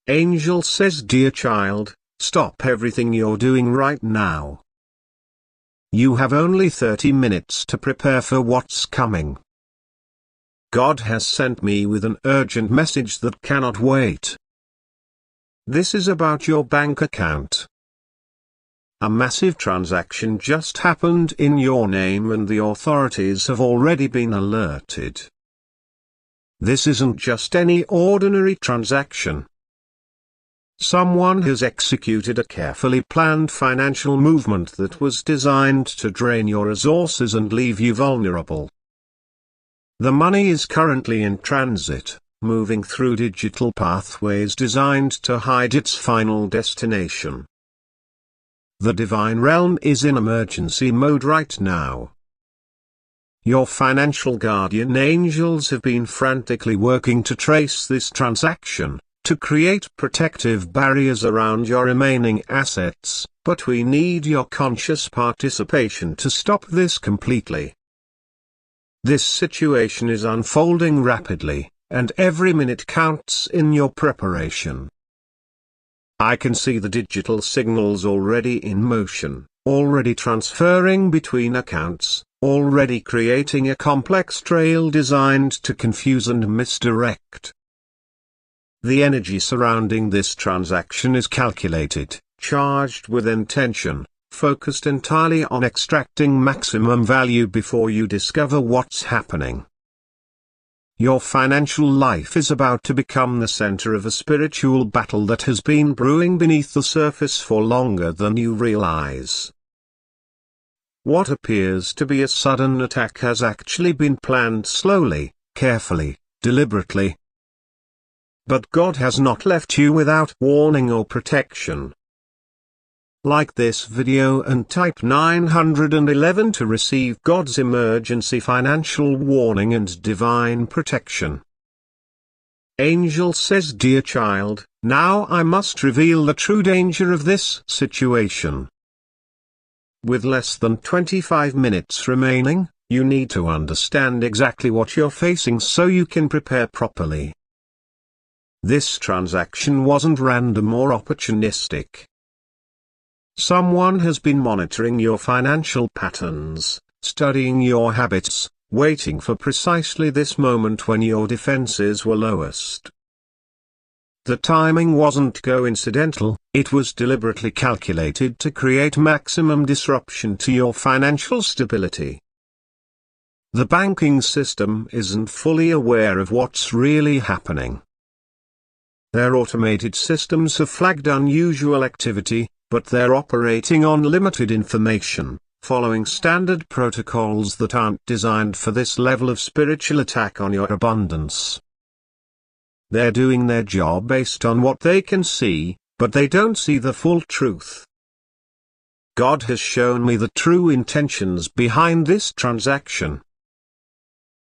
Angel says, dear child, stop everything you're doing right now. You have only 30 minutes to prepare for what's coming. God has sent me with an urgent message that cannot wait. This is about your bank account. A massive transaction just happened in your name and the authorities have already been alerted. This isn't just any ordinary transaction. Someone has executed a carefully planned financial movement that was designed to drain your resources and leave you vulnerable. The money is currently in transit, moving through digital pathways designed to hide its final destination. The divine realm is in emergency mode right now. Your financial guardian angels have been frantically working to trace this transaction, to create protective barriers around your remaining assets, but we need your conscious participation to stop this completely. This situation is unfolding rapidly, and every minute counts in your preparation. I can see the digital signals already in motion, already transferring between accounts, already creating a complex trail designed to confuse and misdirect. The energy surrounding this transaction is calculated, charged with intention, focused entirely on extracting maximum value before you discover what's happening. Your financial life is about to become the center of a spiritual battle that has been brewing beneath the surface for longer than you realize. What appears to be a sudden attack has actually been planned slowly, carefully, deliberately. But God has not left you without warning or protection. Like this video and type 911 to receive God's emergency financial warning and divine protection. Angel says, dear child, now I must reveal the true danger of this situation. With less than 25 minutes remaining, you need to understand exactly what you're facing so you can prepare properly. This transaction wasn't random or opportunistic. Someone has been monitoring your financial patterns, studying your habits, waiting for precisely this moment when your defenses were lowest. The timing wasn't coincidental, it was deliberately calculated to create maximum disruption to your financial stability. The banking system isn't fully aware of what's really happening. Their automated systems have flagged unusual activity, but they're operating on limited information, following standard protocols that aren't designed for this level of spiritual attack on your abundance. They're doing their job based on what they can see, but they don't see the full truth. God has shown me the true intentions behind this transaction.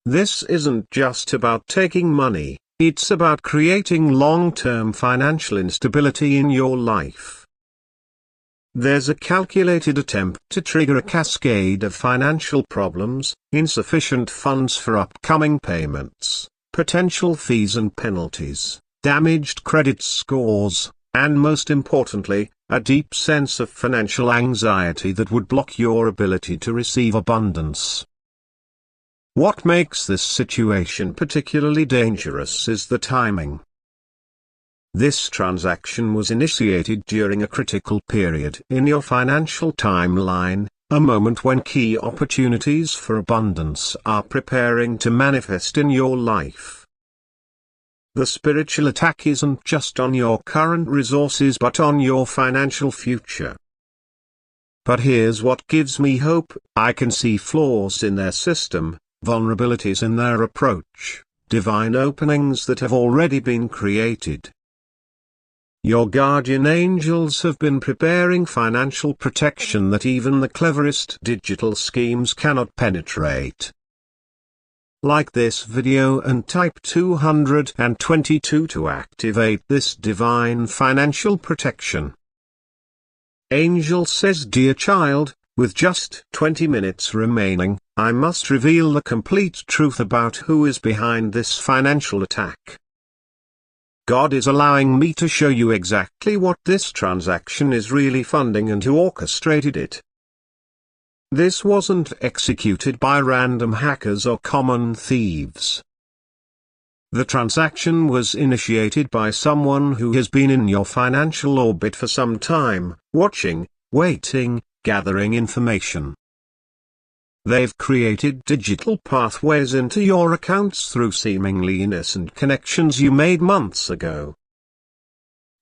This isn't just about taking money, it's about creating long-term financial instability in your life. There's a calculated attempt to trigger a cascade of financial problems, insufficient funds for upcoming payments, potential fees and penalties, damaged credit scores, and most importantly, a deep sense of financial anxiety that would block your ability to receive abundance. What makes this situation particularly dangerous is the timing. This transaction was initiated during a critical period in your financial timeline, a moment when key opportunities for abundance are preparing to manifest in your life. The spiritual attack isn't just on your current resources but on your financial future. But here's what gives me hope: I can see flaws in their system, vulnerabilities in their approach, divine openings that have already been created. Your guardian angels have been preparing financial protection that even the cleverest digital schemes cannot penetrate. Like this video and type 222 to activate this divine financial protection. Angel says, dear child, with just 20 minutes remaining, I must reveal the complete truth about who is behind this financial attack. God is allowing me to show you exactly what this transaction is really funding and who orchestrated it. This wasn't executed by random hackers or common thieves. The transaction was initiated by someone who has been in your financial orbit for some time, watching, waiting, gathering information. They've created digital pathways into your accounts through seemingly innocent connections you made months ago.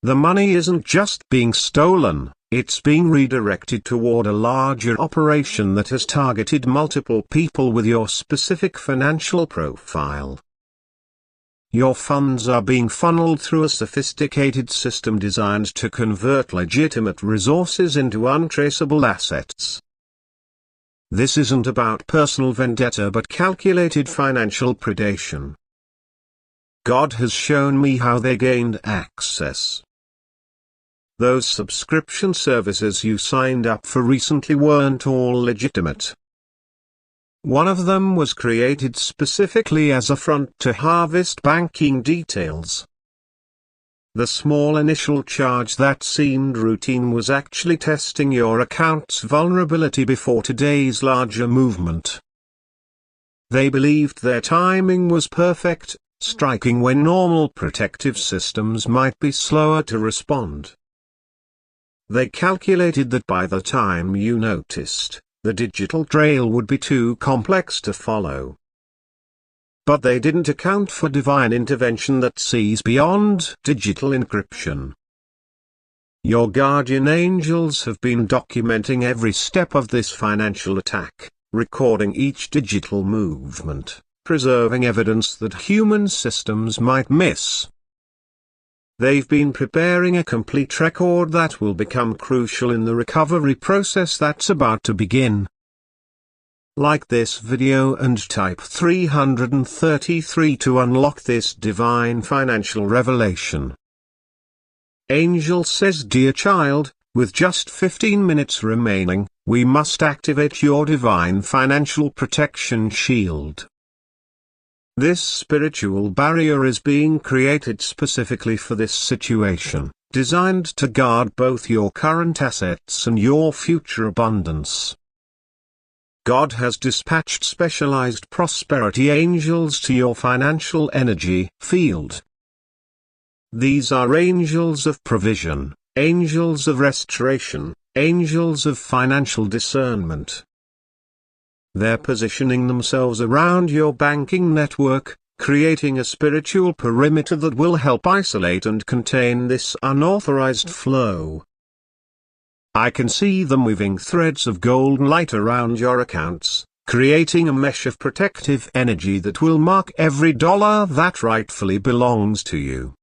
The money isn't just being stolen, it's being redirected toward a larger operation that has targeted multiple people with your specific financial profile. Your funds are being funneled through a sophisticated system designed to convert legitimate resources into untraceable assets. This isn't about personal vendetta but calculated financial predation. God has shown me how they gained access. Those subscription services you signed up for recently weren't all legitimate. One of them was created specifically as a front to harvest banking details. The small initial charge that seemed routine was actually testing your account's vulnerability before today's larger movement. They believed their timing was perfect, striking when normal protective systems might be slower to respond. They calculated that by the time you noticed, the digital trail would be too complex to follow. But they didn't account for divine intervention that sees beyond digital encryption. Your guardian angels have been documenting every step of this financial attack, recording each digital movement, preserving evidence that human systems might miss. They've been preparing a complete record that will become crucial in the recovery process that's about to begin. Like this video and type 333 to unlock this divine financial revelation. Angel says, dear child, with just 15 minutes remaining, we must activate your divine financial protection shield. This spiritual barrier is being created specifically for this situation, designed to guard both your current assets and your future abundance. God has dispatched specialized prosperity angels to your financial energy field. These are angels of provision, angels of restoration, angels of financial discernment. They're positioning themselves around your banking network, creating a spiritual perimeter that will help isolate and contain this unauthorized flow. I can see them weaving threads of golden light around your accounts, creating a mesh of protective energy that will mark every dollar that rightfully belongs to you.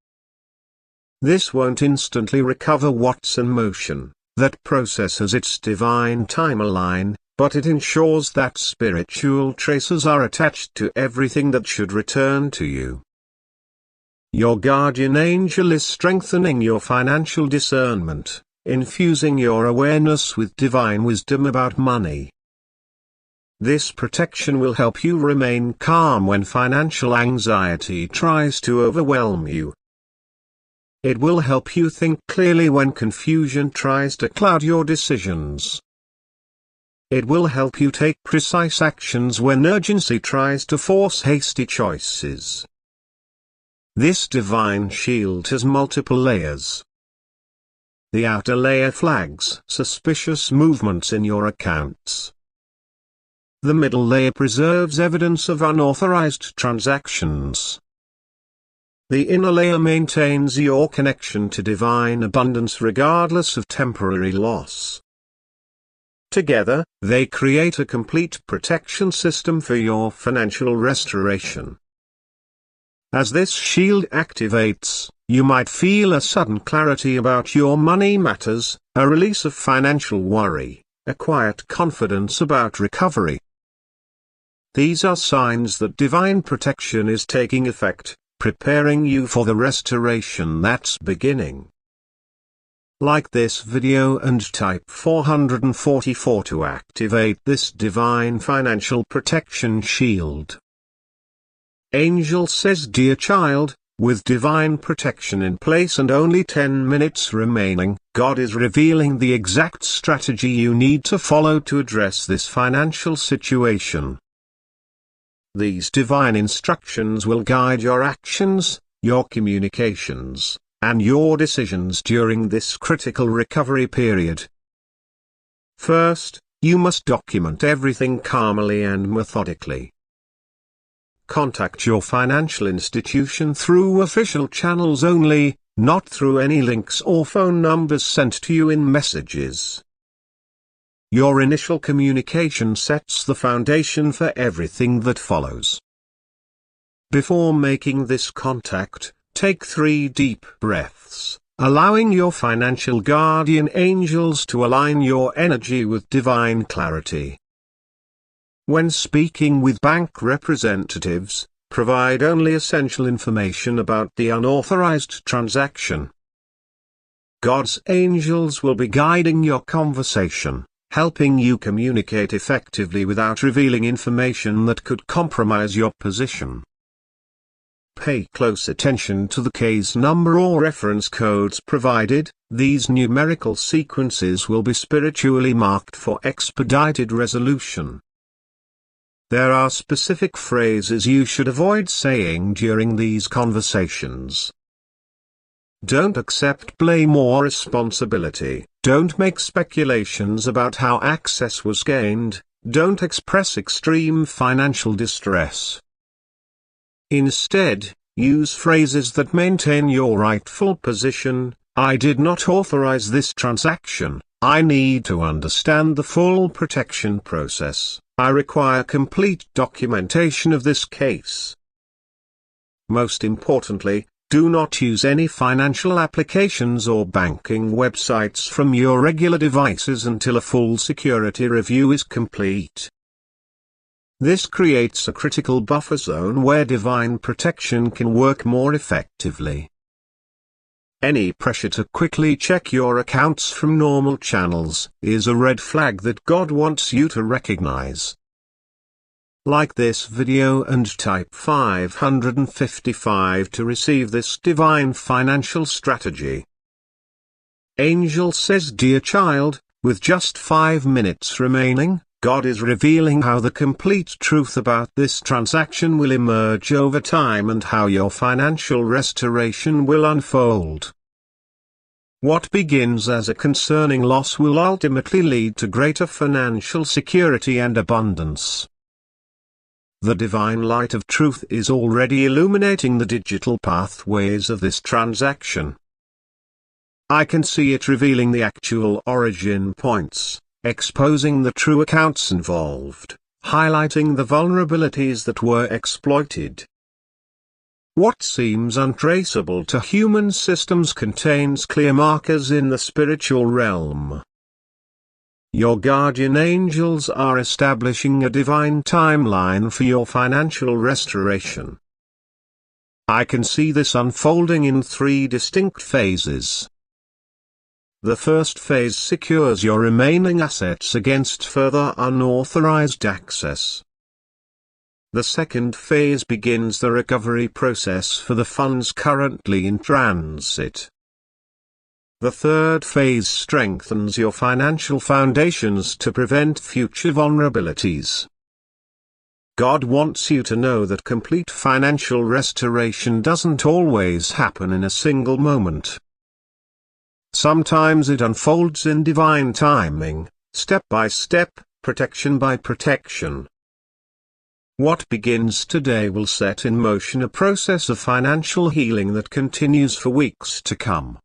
This won't instantly recover what's in motion, that process has its divine timeline, but it ensures that spiritual traces are attached to everything that should return to you. Your guardian angel is strengthening your financial discernment, infusing your awareness with divine wisdom about money. This protection will help you remain calm when financial anxiety tries to overwhelm you. It will help you think clearly when confusion tries to cloud your decisions. It will help you take precise actions when urgency tries to force hasty choices. This divine shield has multiple layers. The outer layer flags suspicious movements in your accounts. The middle layer preserves evidence of unauthorized transactions. The inner layer maintains your connection to divine abundance regardless of temporary loss. Together, they create a complete protection system for your financial restoration. As this shield activates, you might feel a sudden clarity about your money matters, a release of financial worry, a quiet confidence about recovery. These are signs that divine protection is taking effect, preparing you for the restoration that's beginning. Like this video and type 444 to activate this divine financial protection shield. Angel says, dear child, With divine protection in place and only 10 minutes remaining, God is revealing the exact strategy you need to follow to address this financial situation. These divine instructions will guide your actions, your communications, and your decisions during this critical recovery period. First, you must document everything calmly and methodically. Contact your financial institution through official channels only, not through any links or phone numbers sent to you in messages. Your initial communication sets the foundation for everything that follows. Before making this contact, take 3 deep breaths, allowing your financial guardian angels to align your energy with divine clarity. When speaking with bank representatives, provide only essential information about the unauthorized transaction. God's angels will be guiding your conversation, helping you communicate effectively without revealing information that could compromise your position. Pay close attention to the case number or reference codes provided. These numerical sequences will be spiritually marked for expedited resolution. There are specific phrases you should avoid saying during these conversations. Don't accept blame or responsibility. Don't make speculations about how access was gained. Don't express extreme financial distress. Instead, use phrases that maintain your rightful position. I did not authorize this transaction. I need to understand the full protection process. I require complete documentation of this case. Most importantly, do not use any financial applications or banking websites from your regular devices until a full security review is complete. This creates a critical buffer zone where divine protection can work more effectively. Any pressure to quickly check your accounts from normal channels is a red flag that God wants you to recognize. Like this video and type 555 to receive this divine financial strategy. Angel says, dear child, with just 5 minutes remaining, God is revealing how the complete truth about this transaction will emerge over time and how your financial restoration will unfold. What begins as a concerning loss will ultimately lead to greater financial security and abundance. The divine light of truth is already illuminating the digital pathways of this transaction. I can see it revealing the actual origin points, exposing the true accounts involved, highlighting the vulnerabilities that were exploited. What seems untraceable to human systems contains clear markers in the spiritual realm. Your guardian angels are establishing a divine timeline for your financial restoration. I can see this unfolding in 3 distinct phases. The first phase secures your remaining assets against further unauthorized access. The second phase begins the recovery process for the funds currently in transit. The third phase strengthens your financial foundations to prevent future vulnerabilities. God wants you to know that complete financial restoration doesn't always happen in a single moment. Sometimes it unfolds in divine timing, step by step, protection by protection. What begins today will set in motion a process of financial healing that continues for weeks to come.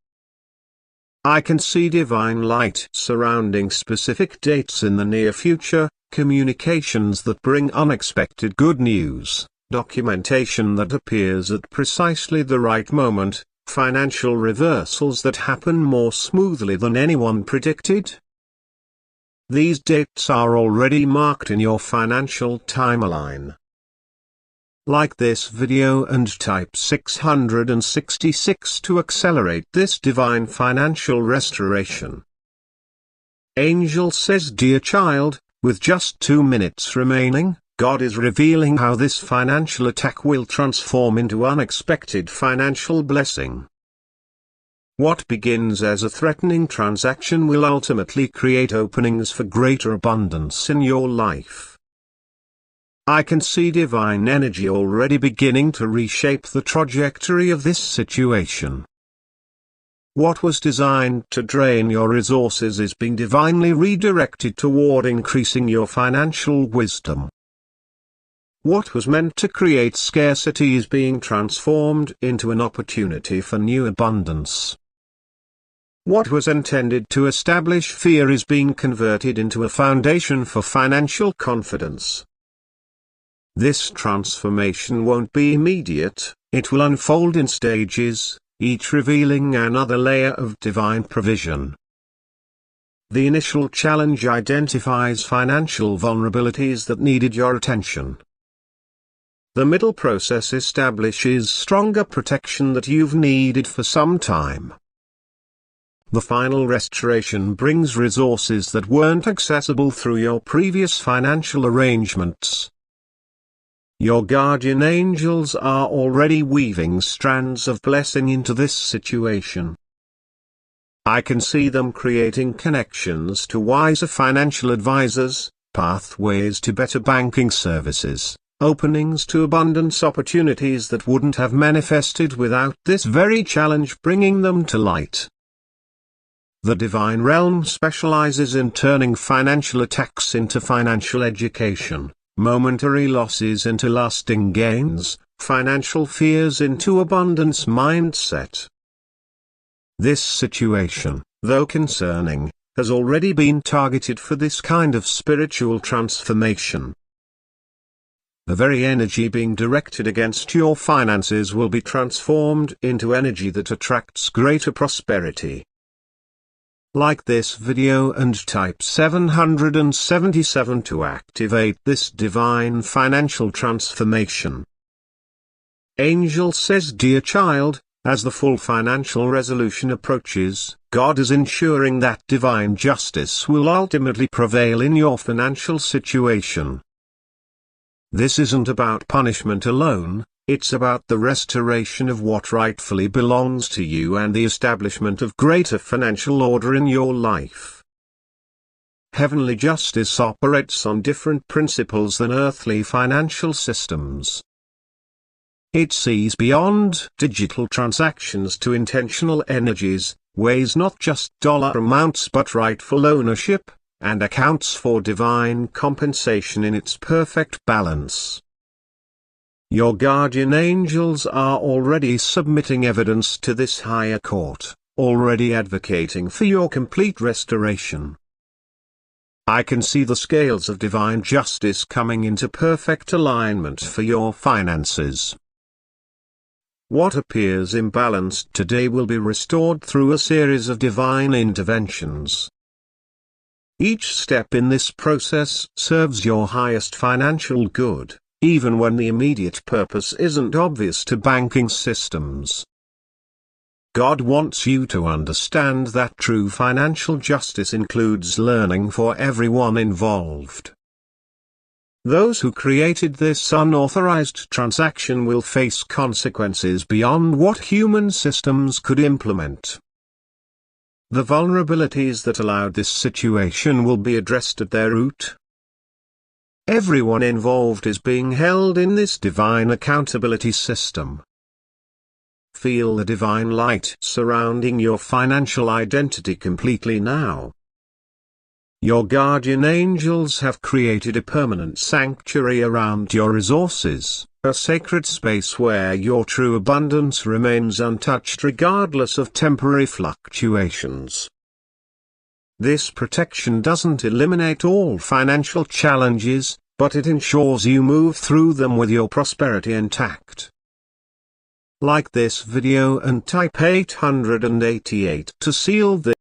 I can see divine light surrounding specific dates in the near future, communications that bring unexpected good news, documentation that appears at precisely the right moment, financial reversals that happen more smoothly than anyone predicted. These dates are already marked in your financial timeline. Like this video and type 666 to accelerate this divine financial restoration. Angel says, dear child, with just 2 minutes remaining, God is revealing how this financial attack will transform into unexpected financial blessing. What begins as a threatening transaction will ultimately create openings for greater abundance in your life. I can see divine energy already beginning to reshape the trajectory of this situation. What was designed to drain your resources is being divinely redirected toward increasing your financial wisdom. What was meant to create scarcity is being transformed into an opportunity for new abundance. What was intended to establish fear is being converted into a foundation for financial confidence. This transformation won't be immediate, it will unfold in stages, each revealing another layer of divine provision. The initial challenge identifies financial vulnerabilities that needed your attention. The middle process establishes stronger protection that you've needed for some time. The final restoration brings resources that weren't accessible through your previous financial arrangements. Your guardian angels are already weaving strands of blessing into this situation. I can see them creating connections to wiser financial advisors, pathways to better banking services, openings to abundance opportunities that wouldn't have manifested without this very challenge bringing them to light. The divine realm specializes in turning financial attacks into financial education, momentary losses into lasting gains, financial fears into abundance mindset. This situation, though concerning, has already been targeted for this kind of spiritual transformation. The very energy being directed against your finances will be transformed into energy that attracts greater prosperity. Like this video and type 777 to activate this divine financial transformation. Angel says, dear child, as the full financial resolution approaches, God is ensuring that divine justice will ultimately prevail in your financial situation. This isn't about punishment alone, it's about the restoration of what rightfully belongs to you and the establishment of greater financial order in your life. Heavenly justice operates on different principles than earthly financial systems. It sees beyond digital transactions to intentional energies, weighs not just dollar amounts but rightful ownership, and accounts for divine compensation in its perfect balance. Your guardian angels are already submitting evidence to this higher court, already advocating for your complete restoration. I can see the scales of divine justice coming into perfect alignment for your finances. What appears imbalanced today will be restored through a series of divine interventions. Each step in this process serves your highest financial good, even when the immediate purpose isn't obvious to banking systems. God wants you to understand that true financial justice includes learning for everyone involved. Those who created this unauthorized transaction will face consequences beyond what human systems could implement. The vulnerabilities that allowed this situation will be addressed at their root. Everyone involved is being held in this divine accountability system. Feel the divine light surrounding your financial identity completely now. Your guardian angels have created a permanent sanctuary around your resources, a sacred space where your true abundance remains untouched regardless of temporary fluctuations. This protection doesn't eliminate all financial challenges, but it ensures you move through them with your prosperity intact. Like this video and type 888 to seal this.